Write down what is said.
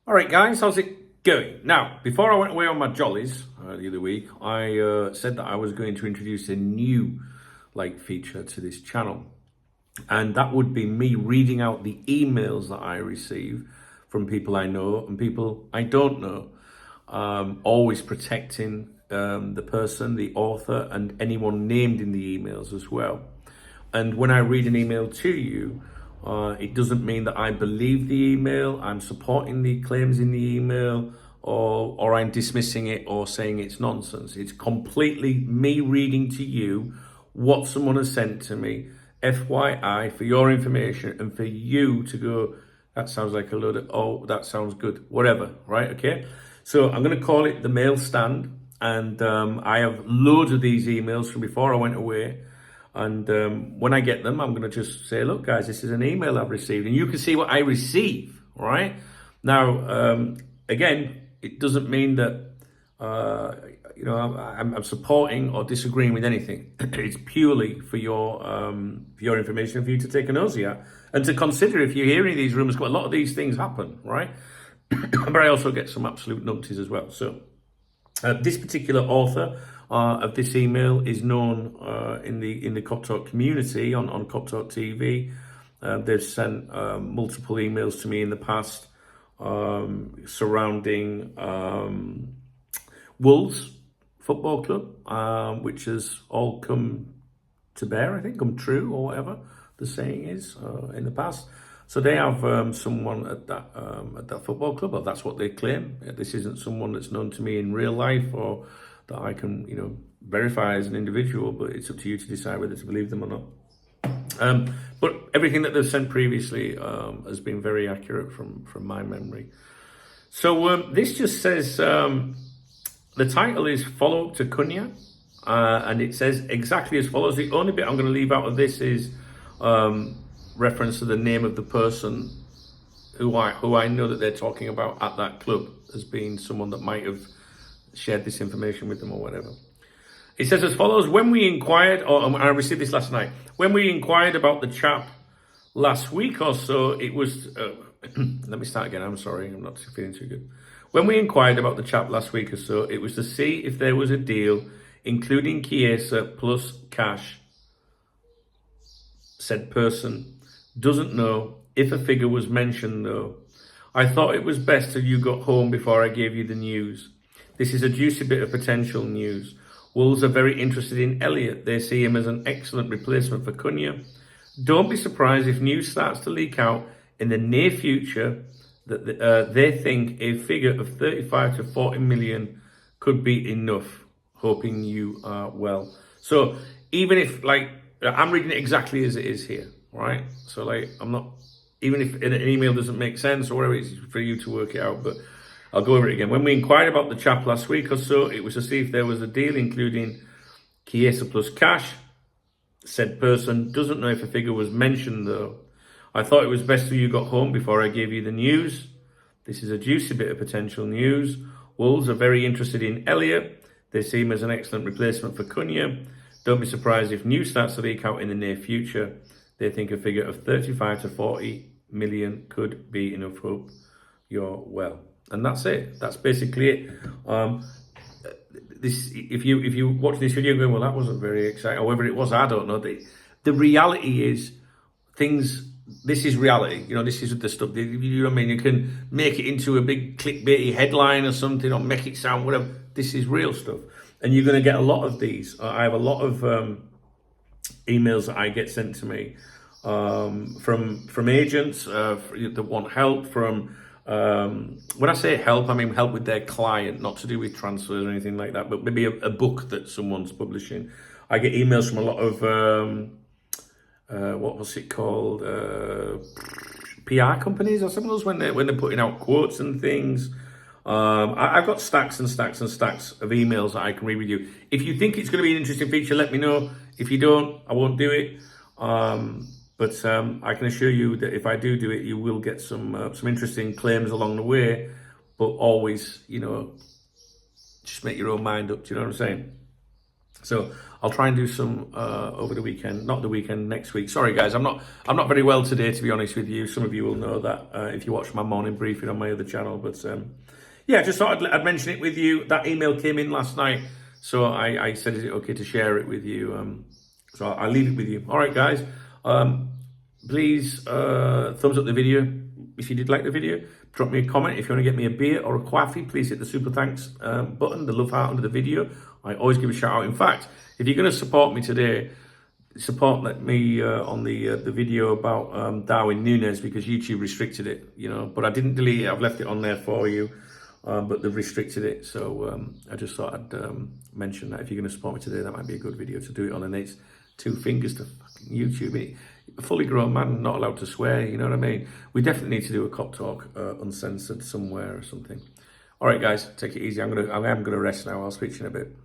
All right, guys, how's it going? Now, before I went away on my jollies the other week, I said that I was going to introduce a new feature to this channel, and that would be me reading out the emails that I receive from people I know and people I don't know, always protecting the person, the author, and anyone named in the emails as well. And when I read an email to you, it doesn't mean that I believe the email, I'm supporting the claims in the email, or I'm dismissing it or saying it's nonsense. It's completely me reading to you what someone has sent to me, FYI, for your information, and for you to go, that sounds like a load of, oh, that sounds good, whatever, right? Okay. So I'm going to call it the mail stand. And I have loads of these emails from before I went away. And when I get them, I'm going to just say, look, guys, this is an email I've received. And you can see what I receive, right? Now, again, it doesn't mean that, I'm supporting or disagreeing with anything. It's purely for your information, for you to take a nosy at. And to consider if you hear any of these rumors, a lot of these things happen, right? But I also get some absolute numpties as well. So this particular author of this email is known in the Cop Talk community on Cop Talk TV. They've sent multiple emails to me in the past surrounding Wolves Football Club, which has all come to bear, I think, come true, or whatever the saying is in the past. So they have someone at that football club, or that's what they claim. This isn't someone that's known to me in real life or that I can, verify as an individual, but it's up to you to decide whether to believe them or not. But everything that they've sent previously has been very accurate from my memory. So this just says, the title is Follow Up to Cunha, and it says exactly as follows. The only bit I'm going to leave out of this is reference to the name of the person who I know that they're talking about at that club as being someone that might have shared this information with them or whatever. It says as follows: when we inquired, I received this last night, when we inquired about the chap last week or so, it was, let me start again, I'm sorry, I'm not feeling too good. When we inquired about the chap last week or so, it was to see if there was a deal, including Chiesa plus cash. Said person doesn't know if a figure was mentioned though. I thought it was best till you got home before I gave you the news. This is a juicy bit of potential news. Wolves are very interested in Elliott. They see him as an excellent replacement for Cunha. Don't be surprised if news starts to leak out in the near future that they think a figure of 35 to 40 million could be enough. Hoping you are well. So even if, I'm reading it exactly as it is here, right? So I'm not, even if an email doesn't make sense or whatever, it's for you to work it out, but I'll go over it again. When we inquired about the chap last week or so, it was to see if there was a deal including Chiesa plus cash. Said person doesn't know if a figure was mentioned though. I thought it was best till you got home before I gave you the news. This is a juicy bit of potential news. Wolves are very interested in Elliott. They see him as an excellent replacement for Cunha. Don't be surprised if news starts to leak out in the near future. They think a figure of 35 to 40 million could be enough. Hope you're well. And that's it. That's basically it. If you watch this video going, well, that wasn't very exciting, or whether it was, I don't know. The reality is this is reality. This is the stuff. You know what I mean? You can make it into a big clickbaity headline or something, or make it sound whatever. This is real stuff. And you're going to get a lot of these. I have a lot of emails that I get sent to me from agents that want help from, when I say help, I mean help with their client, not to do with transfers or anything like that, but maybe a book that someone's publishing. I get emails from a lot of, what was it called? PR companies, I suppose, when they're putting out quotes and things. I've got stacks and stacks and stacks of emails that I can read with you. If you think it's going to be an interesting feature, let me know. If you don't, I won't do it. But I can assure you that if I do it, you will get some interesting claims along the way. But always, just make your own mind up. Do you know what I'm saying? So I'll try and do some over the weekend, not the weekend, next week. Sorry guys, I'm not very well today, to be honest with you. Some of you will know that if you watch my morning briefing on my other channel. But yeah, just thought I'd mention it with you. That email came in last night, so I said, is it okay to share it with you? So I'll leave it with you. All right, guys. Please thumbs up the video if you did like the video. Drop me a comment. If you want to get me a beer or a coffee, please hit the super thanks button, the love heart under the video. I always give a shout out. In fact, if you're going to support me today, support me on the video about Darwin Núñez, because YouTube restricted it, you know, but I didn't delete it. I've left it on there for you, but they've restricted it. So I just thought I'd mention that if you're going to support me today, that might be a good video to do it on. And it's 2 fingers to fucking YouTube. A fully grown man, not allowed to swear, you know what I mean? We definitely need to do a cop talk, uncensored somewhere or something. All right, guys, take it easy. I am gonna rest now. I'll speak to you in a bit.